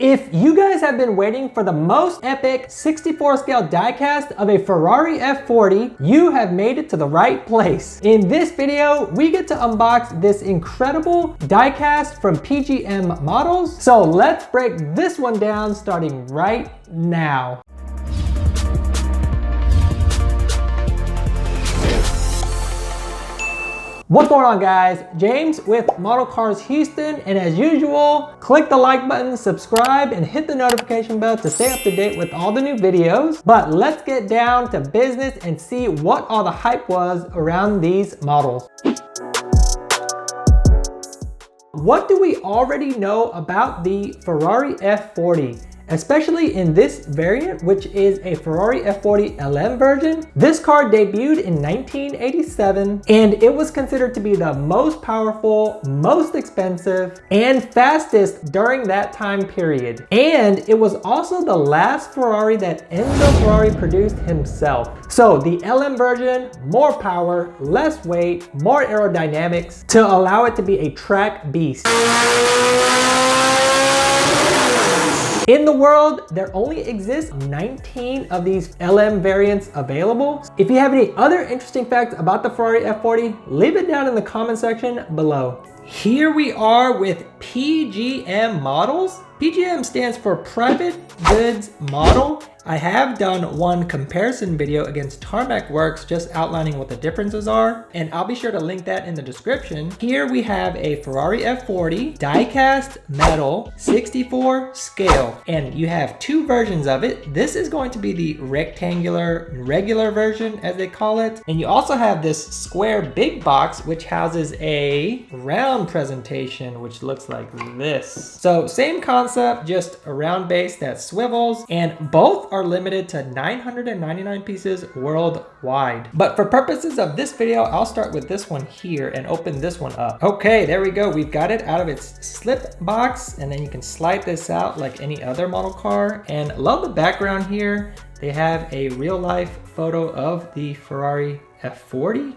If you guys have been waiting for the most epic 64 scale diecast of a Ferrari F40, you have made it to the right place. In this video, we get to unbox this incredible diecast from PGM Models. So let's break this one down starting right now. What's going on, guys? James with Model Cars Houston, and as usual, click the like button, subscribe, and hit the notification bell to stay up to date with all the new videos. But let's get down to business and see what all the hype was around these models. What do we already know about the Ferrari F40? Especially in this variant, which is a Ferrari F40 LM version. This car debuted in 1987, and it was considered to be the most powerful, most expensive, and fastest during that time period. And it was also the last Ferrari that Enzo Ferrari produced himself. So the LM version, more power, less weight, more aerodynamics to allow it to be a track beast. In the world, there only exist 19 of these LM variants available. If you have any other interesting facts about the Ferrari F40, leave it down in the comment section below. Here we are with PGM Models. PGM stands for Private Goods Model. I have done one comparison video against Tarmac Works, just outlining what the differences are, and I'll be sure to link that in the description. Here we have a Ferrari F40 die-cast metal 64 scale, and you have two versions of it. This is going to be the rectangular regular version, as they call it, and you also have this square big box which houses a round presentation which looks like this. So same concept, just a round base that swivels, and both are limited to 999 pieces worldwide. But for purposes of this video, I'll start with this one here and open this one up. Okay, there we go. We've got it out of its slip box, and then you can slide this out like any other model car. And love the background here. They have a real life photo of the Ferrari F40.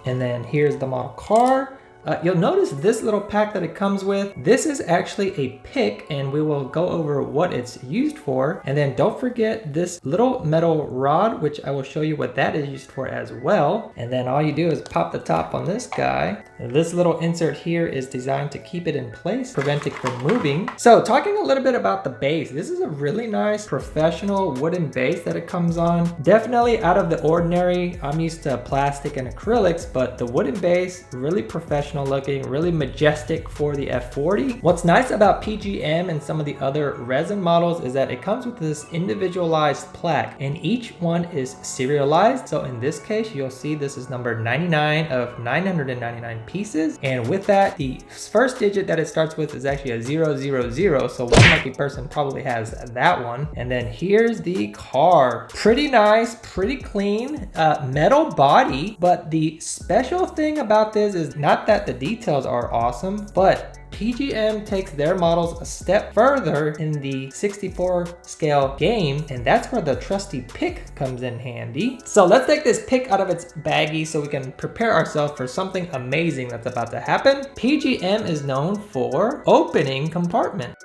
And then here's the model car. You'll notice this little pack that it comes with. This is actually a pick, and we will go over what it's used for. And then don't forget this little metal rod, which I will show you what that is used for as well. And then all you do is pop the top on this guy. And this little insert here is designed to keep it in place, prevent it from moving. So talking a little bit about the base, this is a really nice professional wooden base that it comes on. Definitely out of the ordinary. I'm used to plastic and acrylics, but the wooden base, really professional looking, really majestic for the F40. What's nice about PGM and some of the other resin models is that it comes with this individualized plaque, and each one is serialized. So in this case, you'll see this is number 99 of 999 pieces. And with that, the first digit that it starts with is actually a 000. So one lucky person probably has that one. And then here's the car. Pretty nice, pretty clean, metal body. But the special thing about this is not that the details are awesome, but PGM takes their models a step further in the 64 scale game, and that's where the trusty pick comes in handy. So let's take this pick out of its baggie so we can prepare ourselves for something amazing that's about to happen. PGM is known for opening compartment.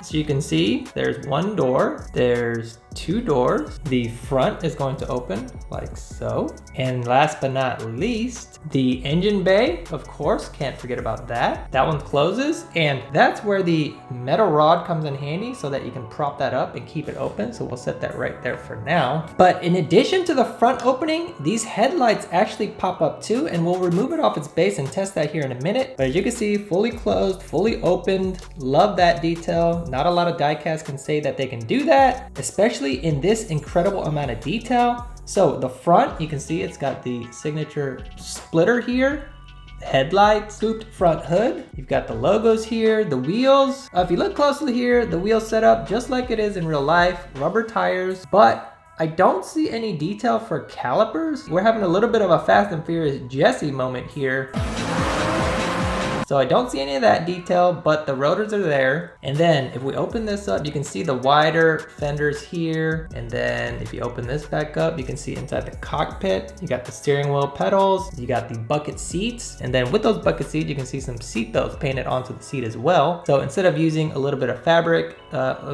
So you can see there's one door, there's two doors. The front is going to open like so. And last but not least, the engine bay, of course, can't forget about that. That one closes, and that's where the metal rod comes in handy so that you can prop that up and keep it open. So we'll set that right there for now. But in addition to the front opening, these headlights actually pop up too, and we'll remove it off its base and test that here in a minute. But as you can see, fully closed, fully opened. Love that detail. Not a lot of diecast can say that they can do that, especially in this incredible amount of detail. So the front, you can see it's got the signature splitter here, headlight, scooped front hood. You've got the logos here, the wheels. If you look closely here, the wheel set up just like it is in real life, rubber tires, but I don't see any detail for calipers. We're having a little bit of a Fast and Furious Jesse moment here. So I don't see any of that detail, but the rotors are there. And then if we open this up, you can see the wider fenders here. And then if you open this back up, you can see inside the cockpit, you got the steering wheel pedals, you got the bucket seats. And then with those bucket seats, you can see some seat belts painted onto the seat as well. So instead of using a little bit of fabric,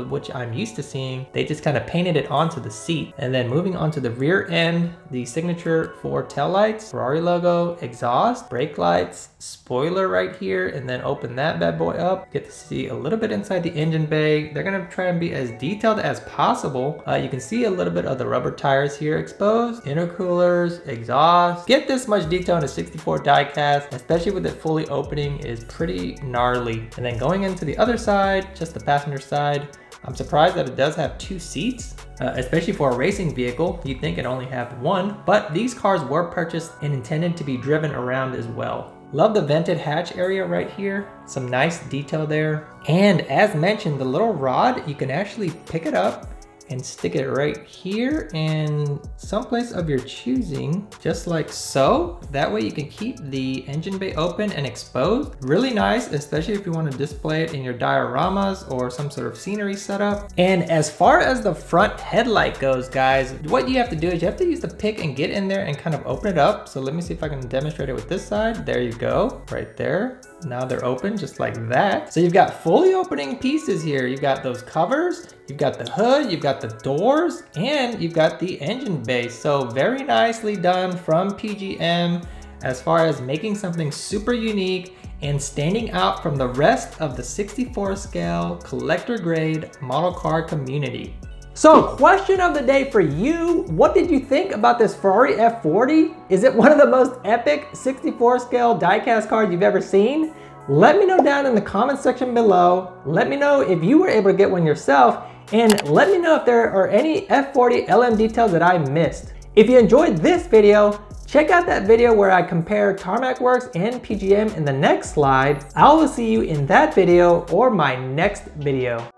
which I'm used to seeing, they just kind of painted it onto the seat. And then moving on to the rear end, the signature for tail lights, Ferrari logo, exhaust, brake lights, spoiler right here, and then open that bad boy up. Get to see a little bit inside the engine bay. They're gonna try and be as detailed as possible. You can see a little bit of the rubber tires here exposed, intercoolers, exhaust. Get this much detail in a 64 die-cast, especially with it fully opening, is pretty gnarly. And then going into the other side, just the passenger side, I'm surprised that it does have 2 seats, especially for a racing vehicle. You'd think it only have 1, but these cars were purchased and intended to be driven around as well. Love the vented hatch area right here. Some nice detail there. And as mentioned, the little rod, you can actually pick it up and stick it right here in someplace of your choosing, just like so. That way you can keep the engine bay open and exposed. Really nice, especially if you want to display it in your dioramas or some sort of scenery setup. And as far as the front headlight goes, guys, what you have to do is you have to use the pick and get in there and kind of open it up. So let me see if I can demonstrate it with this side. There you go, right there. Now they're open just like that. So you've got fully opening pieces here. You've got those covers, you've got the hood, you've got the doors, and you've got the engine bay. So very nicely done from PGM as far as making something super unique and standing out from the rest of the 64 scale collector grade model car community. So question of the day for you, what did you think about this Ferrari F40? Is it one of the most epic 64 scale die-cast cars you've ever seen? Let me know down in the comment section below. Let me know if you were able to get one yourself, and let me know if there are any F40 LM details that I missed. If you enjoyed this video, check out that video where I compare Tarmac Works and PGM in the next slide. I will see you in that video or my next video.